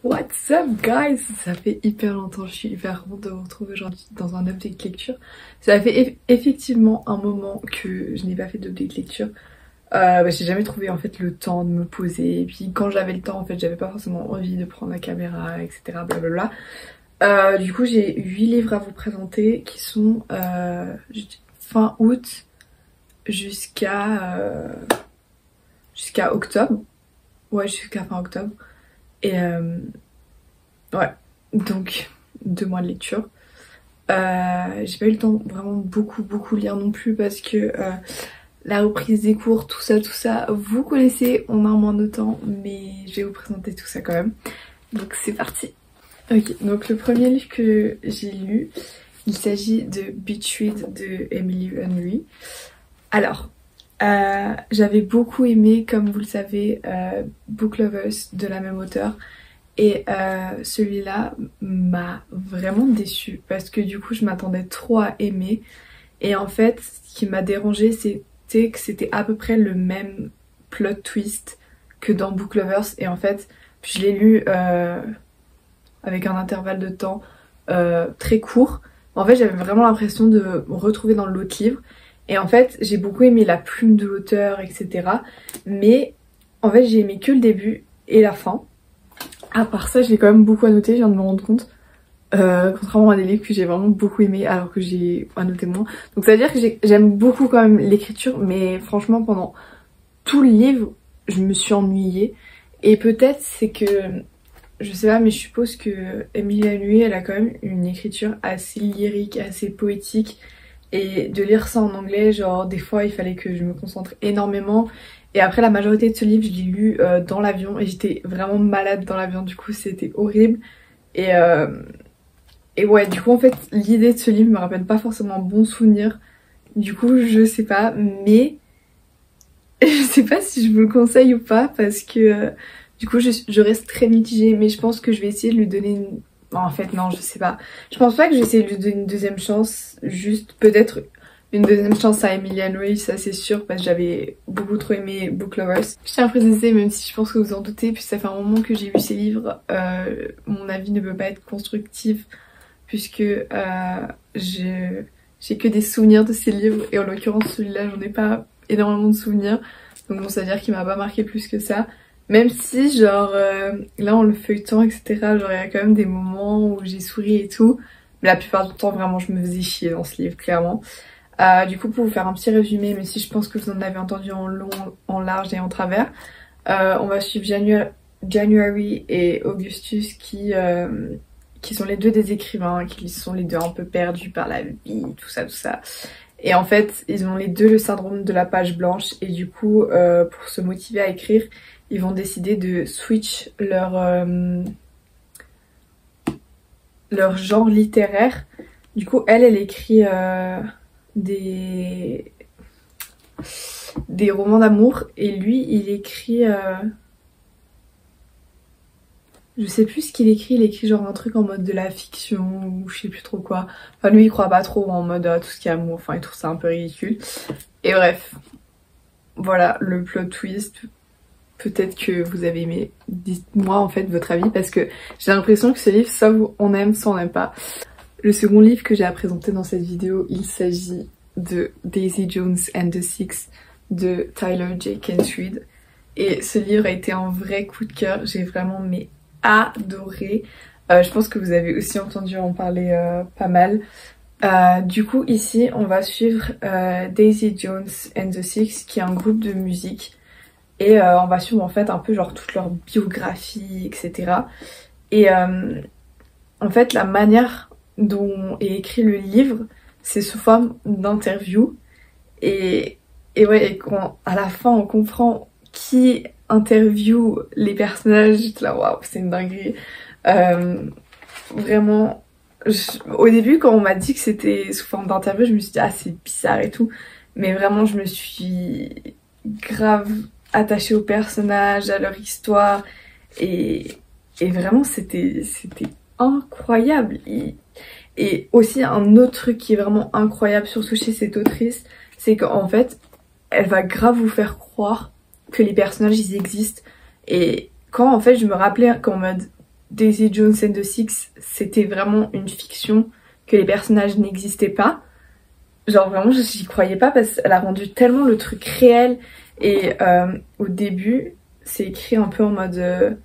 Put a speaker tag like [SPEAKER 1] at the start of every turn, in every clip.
[SPEAKER 1] What's up guys? Ça fait hyper longtemps, je suis hyper contente de vous retrouver aujourd'hui dans un update lecture. Ça fait effectivement un moment que je n'ai pas fait d'update lecture. J'ai jamais trouvé en fait le temps de me poser, et puis quand j'avais le temps en fait j'avais pas forcément envie de prendre la caméra, etc. Blablabla. Du coup j'ai 8 livres à vous présenter qui sont fin août jusqu'à octobre. Ouais, jusqu'à fin octobre. Et ouais, donc 2 mois de lecture. J'ai pas eu le temps vraiment beaucoup lire non plus parce que la reprise des cours, tout ça, vous connaissez, on a moins de temps, mais je vais vous présenter tout ça quand même. Donc c'est parti. Ok, donc le premier livre que j'ai lu, il s'agit de Beach Read de Emily Henry. Alors, j'avais beaucoup aimé, comme vous le savez, Book Lovers de la même auteure. Et celui-là m'a vraiment déçue parce que du coup je m'attendais trop à aimer. Et en fait, ce qui m'a dérangée, c'était que c'était à peu près le même plot twist que dans Book Lovers. Et en fait, je l'ai lu avec un intervalle de temps très court. En fait, j'avais vraiment l'impression de me retrouver dans l'autre livre. Et en fait, j'ai beaucoup aimé la plume de l'auteur, etc. Mais en fait, j'ai aimé que le début et la fin. À part ça, je l'ai quand même beaucoup annoté, je viens de me rendre compte. Contrairement à des livres que j'ai vraiment beaucoup aimé alors que j'ai annoté moins. Donc ça veut dire que j'aime beaucoup quand même l'écriture, mais franchement pendant tout le livre, je me suis ennuyée. Et peut-être c'est que, je sais pas, mais je suppose que Emily Henry, elle a quand même une écriture assez lyrique, assez poétique. Et de lire ça en anglais, genre des fois il fallait que je me concentre énormément. Et après la majorité de ce livre je l'ai lu dans l'avion et j'étais vraiment malade dans l'avion, du coup c'était horrible. Et ouais, du coup en fait l'idée de ce livre me rappelle pas forcément un bon souvenir. Du coup je sais pas, mais je sais pas si je vous le conseille ou pas parce que du coup je reste très mitigée. Mais je pense que je vais essayer de lui donner une... En fait non, je sais pas. Je pense pas que je vais essayer de lui donner une deuxième chance, juste peut-être une deuxième chance à Emily Henry, ça c'est sûr, parce que j'avais beaucoup trop aimé Book Lovers. Je tiens à préciser, même si je pense que vous en doutez, puis ça fait un moment que j'ai lu ces livres, mon avis ne peut pas être constructif, puisque j'ai que des souvenirs de ces livres, et en l'occurrence celui-là j'en ai pas énormément de souvenirs, donc bon ça veut dire qu'il m'a pas marqué plus que ça. Même si genre là en le feuilletant etc, genre il y a quand même des moments où j'ai souri et tout, mais la plupart du temps vraiment je me faisais chier dans ce livre clairement. Du coup pour vous faire un petit résumé, mais si je pense que vous en avez entendu en long, en large et en travers, on va suivre January et Augustus qui sont les deux des écrivains, qui sont les deux un peu perdus par la vie, tout ça. Et en fait ils ont les deux le syndrome de la page blanche et du coup pour se motiver à écrire, ils vont décider de switch leur genre littéraire. Du coup elle écrit des romans d'amour et lui il écrit je sais plus ce qu'il écrit, il écrit genre un truc en mode de la fiction ou je sais plus trop quoi. Enfin lui il croit pas trop en mode tout ce qui est amour, enfin il trouve ça un peu ridicule. Et bref, voilà le plot twist. Peut-être que vous avez aimé, dites-moi en fait votre avis parce que j'ai l'impression que ce livre soit on aime, soit on n'aime pas. Le second livre que j'ai à présenter dans cette vidéo, il s'agit de Daisy Jones and the Six de Tyler Jenkins Reid. Et ce livre a été un vrai coup de cœur, j'ai vraiment adoré. Je pense que vous avez aussi entendu en parler pas mal. Du coup ici on va suivre Daisy Jones and the Six qui est un groupe de musique. Et on va suivre en fait un peu genre toute leur biographie, etc. Et en fait la manière dont est écrit le livre, c'est sous forme d'interview. Et ouais, et quand à la fin on comprend qui interviewe les personnages, j'étais là waouh, c'est une dinguerie. Vraiment, au début quand on m'a dit que c'était sous forme d'interview, je me suis dit ah c'est bizarre et tout. Mais vraiment je me suis grave attachée aux personnages, à leur histoire et vraiment c'était incroyable. Et aussi un autre truc qui est vraiment incroyable surtout chez cette autrice, c'est qu'en fait elle va grave vous faire croire que les personnages ils existent. Et quand en fait je me rappelais qu'en mode Daisy Jones and the Six c'était vraiment une fiction, que les personnages n'existaient pas, genre vraiment j'y croyais pas parce qu'elle a rendu tellement le truc réel. Et au début c'est écrit un peu en mode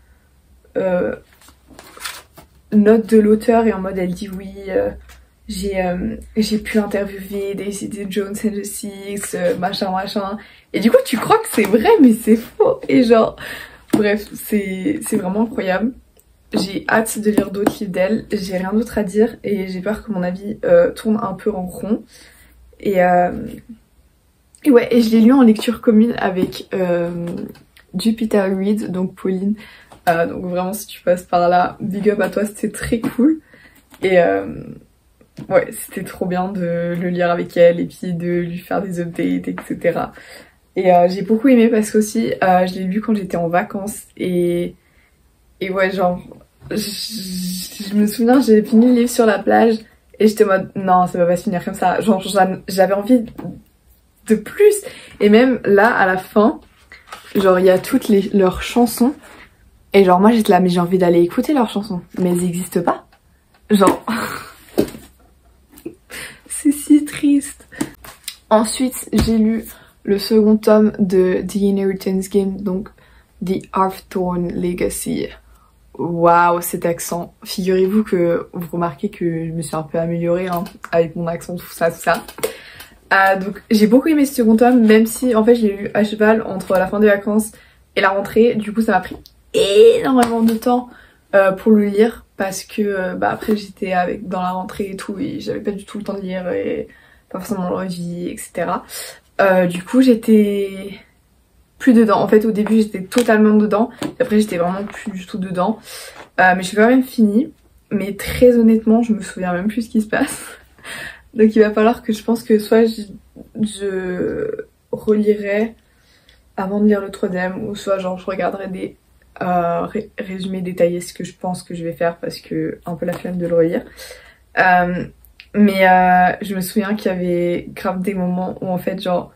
[SPEAKER 1] note de l'auteur, et en mode elle dit oui j'ai pu interviewer Daisy Jones and the Six, machin machin, et du coup tu crois que c'est vrai mais c'est faux, et genre bref c'est vraiment incroyable. J'ai hâte de lire d'autres livres d'elle, j'ai rien d'autre à dire et j'ai peur que mon avis tourne un peu en rond. Et ouais, et je l'ai lu en lecture commune avec Jupiter Reed, donc Pauline. Donc vraiment si tu passes par là, big up à toi, c'était très cool. Et ouais, c'était trop bien de le lire avec elle et puis de lui faire des updates, etc. Et j'ai beaucoup aimé parce qu'aussi je l'ai lu quand j'étais en vacances et ouais, genre je me souviens, j'ai fini le livre sur la plage et j'étais en mode non, ça va pas se finir comme ça. Genre j'avais envie de plus. Et même là à la fin, genre il y a toutes leurs chansons et genre moi j'étais là mais j'ai envie d'aller écouter leurs chansons, mais elles n'existent pas. Genre c'est si triste. Ensuite j'ai lu le second tome de The Inheritance Game, donc The Hearthstone Legacy. Waouh, cet accent. Figurez-vous que vous remarquez que je me suis un peu améliorée hein, avec mon accent, tout ça, tout ça. Donc j'ai beaucoup aimé ce second tome, même si en fait je l'ai lu à cheval entre la fin des vacances et la rentrée. Du coup ça m'a pris énormément de temps pour le lire parce que bah après j'étais dans la rentrée et tout et j'avais pas du tout le temps de lire et pas forcément l'envie, etc. Du coup j'étais plus dedans. En fait au début j'étais totalement dedans, et après j'étais vraiment plus du tout dedans. Mais j'ai quand même fini. Mais très honnêtement je me souviens même plus ce qui se passe. Donc il va falloir que je pense que soit je relirai avant de lire le troisième, ou soit genre je regarderai des résumés détaillés, ce que je pense que je vais faire parce que un peu la flemme de le relire. Mais je me souviens qu'il y avait grave des moments où en fait genre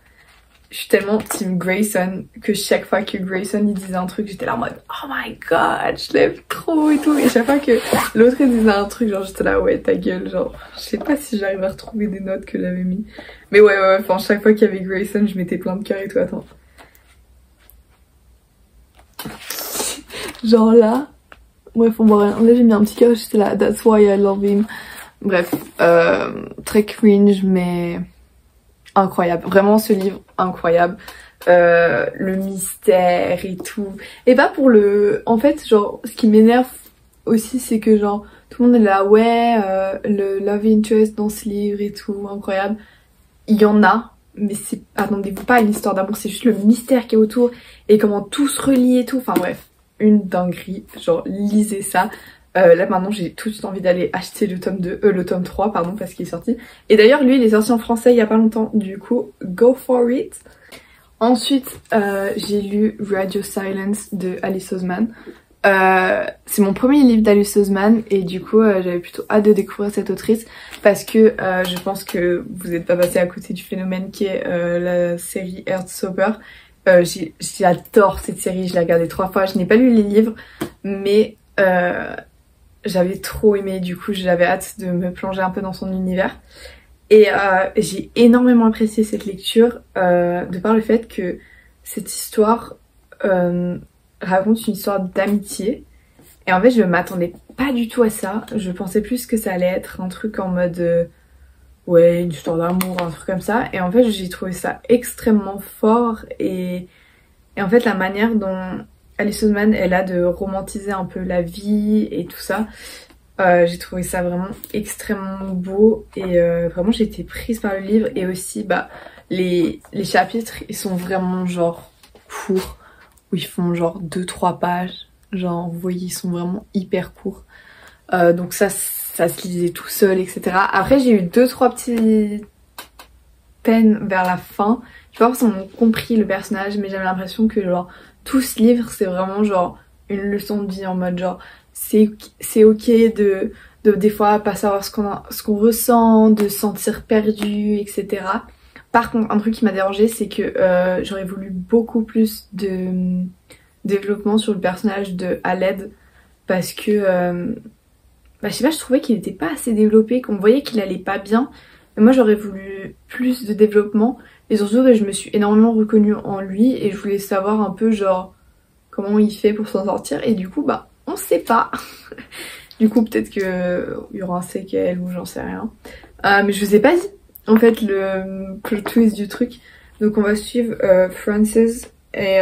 [SPEAKER 1] je suis tellement team Grayson que chaque fois que Grayson il disait un truc j'étais là en mode oh my god je l'aime trop et tout, et chaque fois que l'autre il disait un truc genre j'étais là ouais ta gueule, genre je sais pas si j'arrive à retrouver des notes que j'avais mis, mais ouais enfin chaque fois qu'il y avait Grayson je mettais plein de cœur et tout. Attends, genre là bref on voit rien, là j'ai mis un petit cœur, j'étais là that's why I love him. Bref très cringe mais incroyable, vraiment ce livre incroyable. Le mystère et tout, et pas pour le... En fait genre ce qui m'énerve aussi c'est que genre tout le monde est là ouais le love interest dans ce livre et tout incroyable, il y en a mais c'est, attendez-vous pas à une histoire d'amour, c'est juste le mystère qui est autour et comment tout se relie et tout, enfin bref une dinguerie, genre lisez ça. Là maintenant j'ai tout de suite envie d'aller acheter le tome 2, le tome 3 pardon, parce qu'il est sorti. Et d'ailleurs lui il est sorti en français il y a pas longtemps, du coup go for it. Ensuite j'ai lu Radio Silence de Alice Oseman. C'est mon premier livre d'Alice Oseman et du coup j'avais plutôt hâte de découvrir cette autrice parce que je pense que vous n'êtes pas passé à côté du phénomène qui est la série Heartstopper. J'adore cette série, je l'ai regardée 3 fois, je n'ai pas lu les livres mais j'avais trop aimé, du coup j'avais hâte de me plonger un peu dans son univers. Et j'ai énormément apprécié cette lecture de par le fait que cette histoire raconte une histoire d'amitié. Et en fait je m'attendais pas du tout à ça, je pensais plus que ça allait être un truc en mode ouais une histoire d'amour, un truc comme ça. Et en fait j'ai trouvé ça extrêmement fort et en fait la manière dont Alice Oseman elle a de romantiser un peu la vie et tout ça, j'ai trouvé ça vraiment extrêmement beau et vraiment j'ai été prise par le livre. Et aussi bah les chapitres ils sont vraiment genre courts, où ils font genre 2-3 pages, genre vous voyez ils sont vraiment hyper courts, donc ça se lisait tout seul etc. Après j'ai eu 2-3 petits peines vers la fin, j'ai pas forcément compris le personnage mais j'avais l'impression que genre tout ce livre c'est vraiment genre une leçon de vie en mode genre c'est ok de des fois pas savoir ce qu'on ressent, de se sentir perdu etc. Par contre un truc qui m'a dérangé c'est que j'aurais voulu beaucoup plus de développement sur le personnage de Aled. parce que je sais pas, je trouvais qu'il était pas assez développé, qu'on voyait qu'il allait pas bien. Et moi j'aurais voulu plus de développement et surtout je me suis énormément reconnue en lui et je voulais savoir un peu genre comment il fait pour s'en sortir et du coup on sait pas. Du coup peut-être que il y aura un séquel ou j'en sais rien. Mais je vous ai pas dit en fait le plot twist du truc. Donc on va suivre Frances et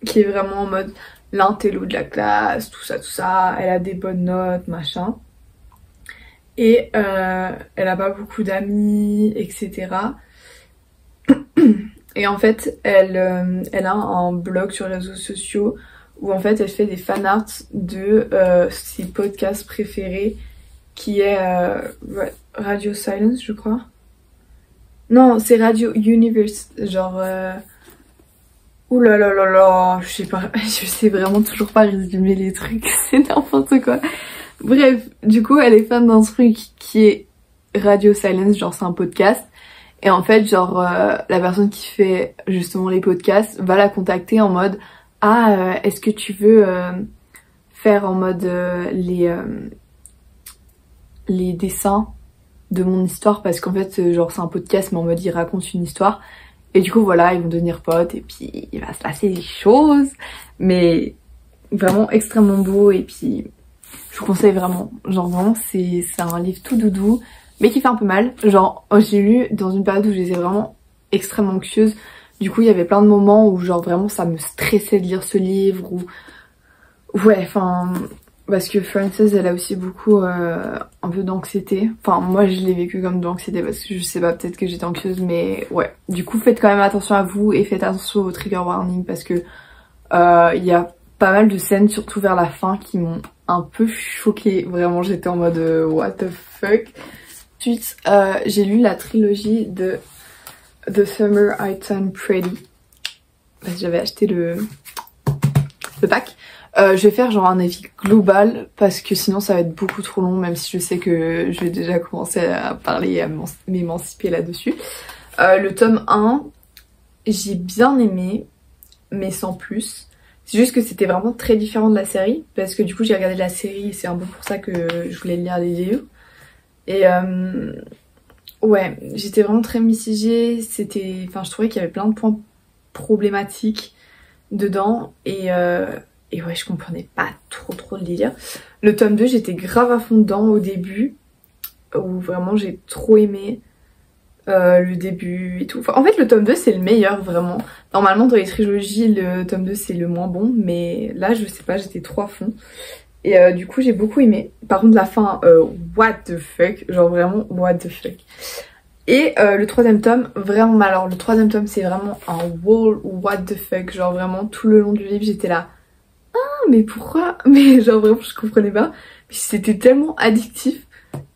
[SPEAKER 1] qui est vraiment en mode l'intello de la classe, tout ça, elle a des bonnes notes, machin. Et elle a pas beaucoup d'amis, etc. Et en fait, elle a un blog sur les réseaux sociaux où en fait elle fait des fanarts de ses podcasts préférés qui est Radio Silence, je crois. Non, c'est Radio Universe, genre... Ouh là là là là, je sais pas, je sais vraiment toujours pas résumer les trucs, c'est n'importe quoi. Bref, du coup, elle est fan d'un truc qui est Radio Silence, genre c'est un podcast. Et en fait, genre, la personne qui fait justement les podcasts va la contacter en mode « Ah, est-ce que tu veux faire en mode les dessins de mon histoire ?» Parce qu'en fait, genre, c'est un podcast, mais en mode il raconte une histoire. Et du coup, voilà, ils vont devenir potes et puis il va se passer des choses. Mais vraiment extrêmement beau et puis je vous conseille vraiment. Genre vraiment, c'est un livre tout doudou, mais qui fait un peu mal. Genre, j'ai lu dans une période où j'étais vraiment extrêmement anxieuse. Du coup, il y avait plein de moments où genre vraiment ça me stressait de lire ce livre. Ou ouais, enfin... Parce que Frances, elle a aussi beaucoup un peu d'anxiété. Enfin, moi, je l'ai vécu comme de l'anxiété parce que je sais pas, peut-être que j'étais anxieuse, mais ouais. Du coup, faites quand même attention à vous et faites attention aux trigger warnings parce que il y a pas mal de scènes, surtout vers la fin, qui m'ont un peu choquée. Vraiment, j'étais en mode what the fuck. Ensuite, j'ai lu la trilogie de The Summer I Turned Pretty. Parce que j'avais acheté le pack. Je vais faire genre un avis global parce que sinon ça va être beaucoup trop long, même si je sais que je vais déjà commencer à parler et à m'émanciper là-dessus. Le tome 1, j'ai bien aimé, mais sans plus. C'est juste que c'était vraiment très différent de la série, parce que du coup j'ai regardé la série et c'est un peu pour ça que je voulais lire les livres. Et ouais, j'étais vraiment très mitigée, enfin je trouvais qu'il y avait plein de points problématiques dedans et ouais, je comprenais pas trop le délire. Le tome 2, j'étais grave à fond dedans au début, où vraiment j'ai trop aimé le début et tout. Enfin, en fait, le tome 2, c'est le meilleur, vraiment. Normalement, dans les trilogies, le tome 2, c'est le moins bon, mais là, je sais pas, j'étais trop à fond. Et du coup, j'ai beaucoup aimé. Par contre, la fin, what the fuck, genre vraiment, what the fuck. Et le troisième tome, vraiment mal. Alors, le troisième tome, c'est vraiment un wall what the fuck. Genre vraiment, tout le long du livre, j'étais là... mais pourquoi? Mais genre vraiment je comprenais pas. Mais c'était tellement addictif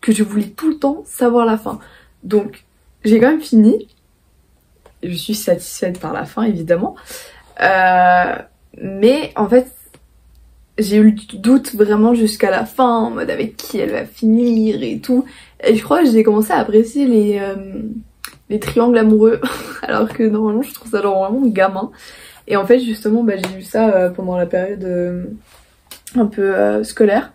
[SPEAKER 1] que je voulais tout le temps savoir la fin. Donc j'ai quand même fini. Je suis satisfaite par la fin évidemment. Mais en fait j'ai eu le doute vraiment jusqu'à la fin en mode avec qui elle va finir et tout. Et je crois que j'ai commencé à apprécier les triangles amoureux alors que normalement je trouve ça genre vraiment gamin. Et en fait justement j'ai lu ça pendant la période un peu scolaire.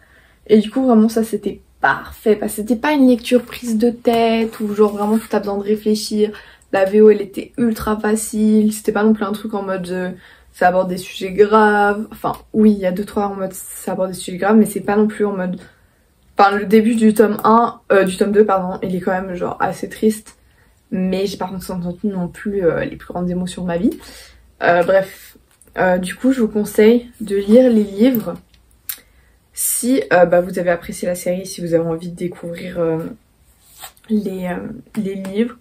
[SPEAKER 1] Et du coup vraiment ça c'était parfait. Parce que c'était pas une lecture prise de tête ou genre vraiment t'as besoin de réfléchir. La VO elle était ultra facile. C'était pas non plus un truc en mode ça aborde des sujets graves. Enfin oui il y a 2-3 en mode ça aborde des sujets graves mais c'est pas non plus en mode... Enfin le début du tome 2 pardon il est quand même genre assez triste. Mais j'ai par contre senti non plus les plus grandes émotions de ma vie. Bref, du coup je vous conseille de lire les livres si vous avez apprécié la série, si vous avez envie de découvrir les livres.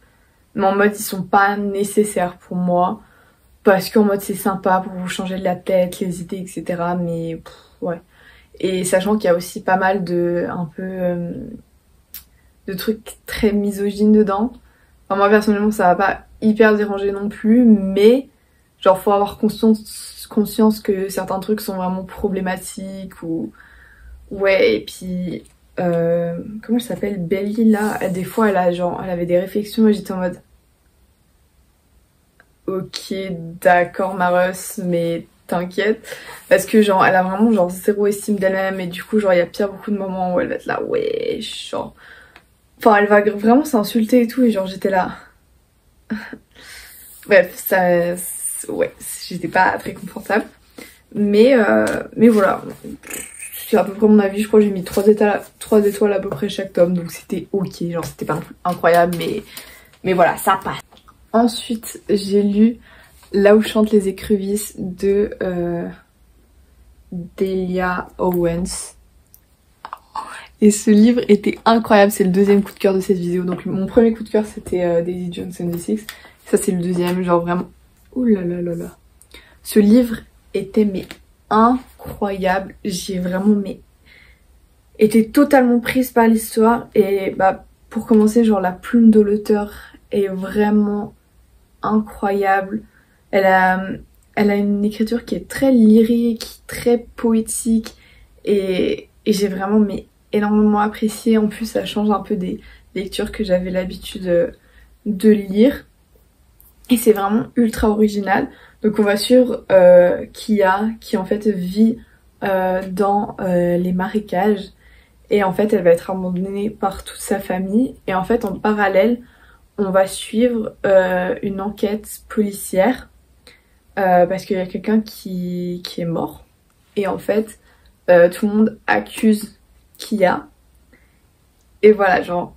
[SPEAKER 1] Mais en mode ils sont pas nécessaires pour moi parce qu'en mode c'est sympa pour vous changer de la tête, les idées etc. Mais ouais. Et sachant qu'il y a aussi pas mal de trucs très misogynes dedans. Enfin moi personnellement ça va pas hyper déranger non plus mais... Genre faut avoir conscience que certains trucs sont vraiment problématiques ou... Ouais, et puis... comment elle s'appelle? Belly là, des fois elle avait des réflexions et j'étais en mode... Ok, d'accord Maros, mais t'inquiète. Parce que genre elle a vraiment genre zéro estime d'elle-même et du coup genre il y a pire beaucoup de moments où elle va être là ouais genre. Enfin elle va vraiment s'insulter et tout et genre j'étais là. Bref ça ouais j'étais pas très confortable. Mais voilà. C'est à peu près mon avis, je crois que j'ai mis 3 étoiles à peu près chaque tome, donc c'était ok, genre c'était pas incroyable, mais voilà, ça passe. Ensuite, j'ai lu Là où chantent les écrevisses de Delia Owens. Et ce livre était incroyable, c'est le deuxième coup de cœur de cette vidéo. Donc mon premier coup de cœur c'était Daisy Jones and the Six. Ça c'est le deuxième, genre vraiment... Ouh là là là là. Ce livre était mais incroyable, j'ai vraiment mais été totalement prise par l'histoire et bah pour commencer genre la plume de l'auteur est vraiment incroyable. Elle a une écriture qui est très lyrique, très poétique et j'ai vraiment mais énormément apprécié. En plus ça change un peu des lectures que j'avais l'habitude de lire et c'est vraiment ultra original. Donc on va suivre Kia qui en fait vit dans les marécages et en fait elle va être abandonnée par toute sa famille et en fait en parallèle on va suivre une enquête policière parce qu'il y a quelqu'un qui est mort et en fait tout le monde accuse Kia et voilà genre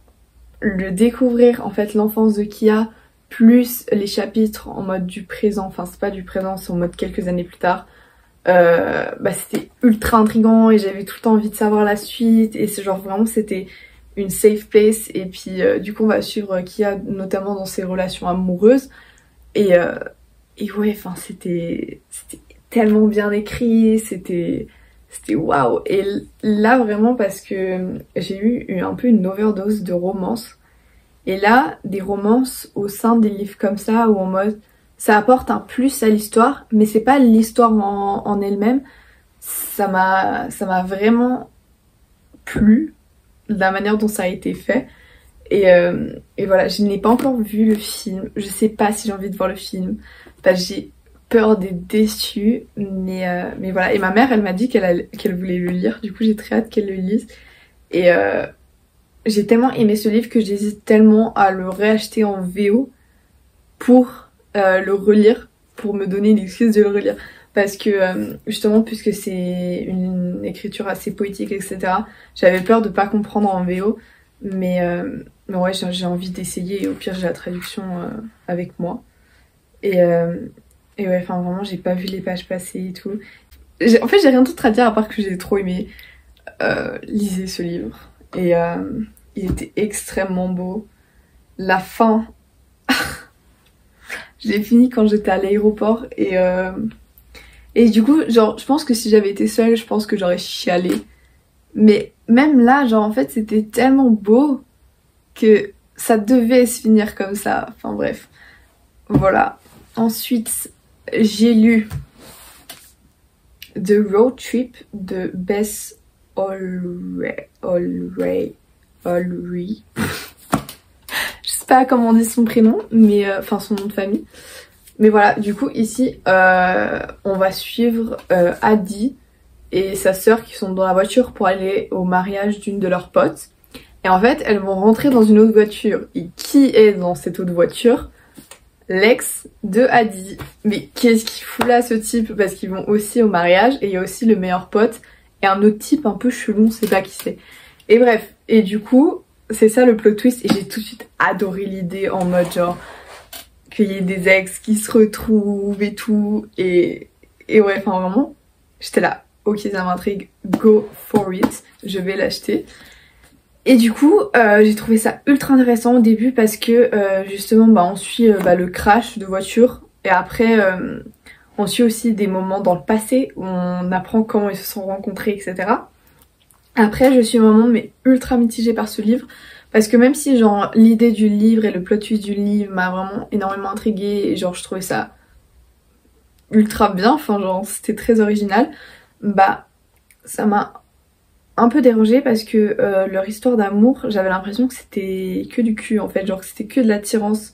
[SPEAKER 1] le découvrir en fait l'enfance de Kia plus les chapitres en mode du présent, enfin c'est pas du présent, c'est en mode quelques années plus tard, bah c'était ultra intriguant et j'avais tout le temps envie de savoir la suite et c'est genre vraiment c'était une safe place et puis du coup on va suivre Kia notamment dans ses relations amoureuses et ouais enfin c'était tellement bien écrit, c'était waouh et là vraiment parce que j'ai eu un peu une overdose de romance. Et là, des romances au sein des livres comme ça, où en mode, ça apporte un plus à l'histoire, mais c'est pas l'histoire en elle-même. Ça m'a vraiment plu, de la manière dont ça a été fait. Et voilà, je n'ai pas encore vu le film. Je sais pas si j'ai envie de voir le film. Parce que j'ai peur d'être déçue. Mais voilà. Et ma mère, elle m'a dit qu'elle voulait le lire. Du coup, j'ai très hâte qu'elle le lise. Et j'ai tellement aimé ce livre que j'hésite tellement à le réacheter en VO pour le relire, pour me donner une excuse de le relire. Parce que justement, puisque c'est une écriture assez poétique, etc., j'avais peur de pas comprendre en VO. Mais ouais, j'ai envie d'essayer et au pire, j'ai la traduction avec moi. Et ouais, enfin vraiment, j'ai pas vu les pages passer et tout. En fait, j'ai rien d'autre à dire à part que j'ai trop aimé. Lisez ce livre. Et il était extrêmement beau. La fin, je l'ai fini quand j'étais à l'aéroport et du coup, genre, je pense que si j'avais été seule, je pense que j'aurais chialé. Mais même là, genre, en fait, c'était tellement beau que ça devait se finir comme ça. Enfin bref, voilà. Ensuite, j'ai lu The Road Trip de Bess Ulrich. Je sais pas comment on dit son prénom, mais enfin son nom de famille. Mais voilà, du coup ici, on va suivre Adi et sa sœur qui sont dans la voiture pour aller au mariage d'une de leurs potes. Et en fait, elles vont rentrer dans une autre voiture. Et qui est dans cette autre voiture? L'ex de Adi. Mais qu'est-ce qu'il fout là ce type? Parce qu'ils vont aussi au mariage et il y a aussi le meilleur pote et un autre type un peu chelou, on sait pas qui c'est. Et bref, et du coup, c'est ça le plot twist et j'ai tout de suite adoré l'idée en mode genre qu'il y ait des ex qui se retrouvent et tout. Et ouais, enfin vraiment, j'étais là, ok ça m'intrigue, go for it, je vais l'acheter. Et du coup, j'ai trouvé ça ultra intéressant au début parce que justement, bah, on suit le crash de voiture et après, on suit aussi des moments dans le passé où on apprend comment ils se sont rencontrés, etc. Après, je suis vraiment mais ultra mitigée par ce livre parce que même si genre l'idée du livre et le plot twist du livre m'a vraiment énormément intriguée et genre je trouvais ça ultra bien, enfin genre c'était très original, bah ça m'a un peu dérangée parce que leur histoire d'amour, j'avais l'impression que c'était que du cul en fait, genre que c'était que de l'attirance.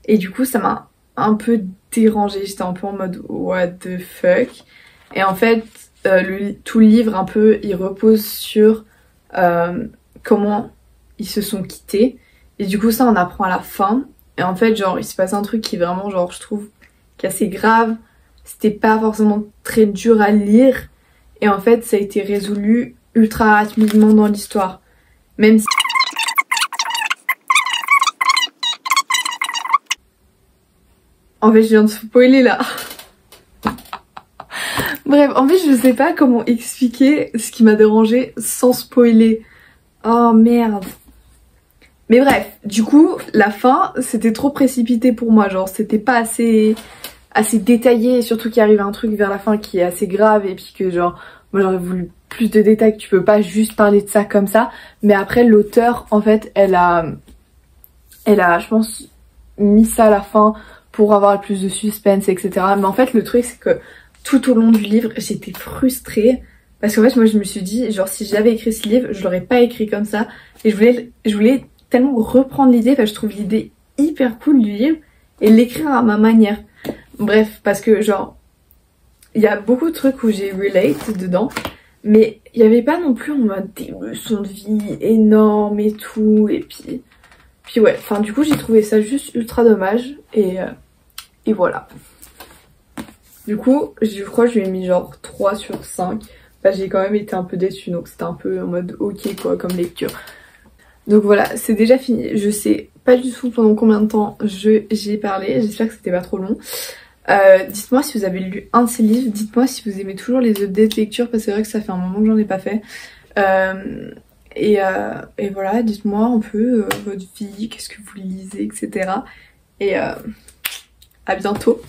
[SPEAKER 1] Et du coup ça m'a un peu dérangée, j'étais un peu en mode what the fuck. Et en fait, tout le livre un peu, il repose sur comment ils se sont quittés. Et du coup ça on apprend à la fin. Et en fait genre il se passe un truc qui est vraiment genre je trouve qui est assez grave. C'était pas forcément très dur à lire. Et en fait ça a été résolu ultra rapidement dans l'histoire. Même si... En fait je viens de spoiler là. Bref, en fait je sais pas comment expliquer ce qui m'a dérangé sans spoiler. Oh merde. Mais bref, du coup, la fin, c'était trop précipité pour moi, genre c'était pas assez détaillé, et surtout qu'il arrive un truc vers la fin qui est assez grave, et puis que genre, moi j'aurais voulu plus de détails, que tu peux pas juste parler de ça comme ça. Mais après, l'auteur, en fait, elle a, je pense, mis ça à la fin pour avoir plus de suspense, etc. Mais en fait, le truc, c'est que tout au long du livre, j'étais frustrée. Parce qu'en fait, moi, je me suis dit, genre, si j'avais écrit ce livre, je l'aurais pas écrit comme ça. Et je voulais tellement reprendre l'idée, parce que je trouve l'idée hyper cool du livre, et l'écrire à ma manière. Bref, parce que, genre, il y a beaucoup de trucs où j'ai relate dedans, mais il y avait pas non plus en mode des leçons de vie énormes et tout, et puis ouais, enfin, du coup, j'ai trouvé ça juste ultra dommage, et voilà. Du coup, je crois que je lui ai mis genre 3 sur 5. J'ai quand même été un peu déçue, donc c'était un peu en mode ok quoi comme lecture. Donc voilà, c'est déjà fini. Je sais pas du tout pendant combien de temps j'ai parlé, j'espère que c'était pas trop long. Dites-moi si vous avez lu un de ces livres, dites-moi si vous aimez toujours les updates lecture, parce que c'est vrai que ça fait un moment que j'en ai pas fait. Et voilà, dites-moi un peu votre vie, qu'est-ce que vous lisez, etc. Et à bientôt.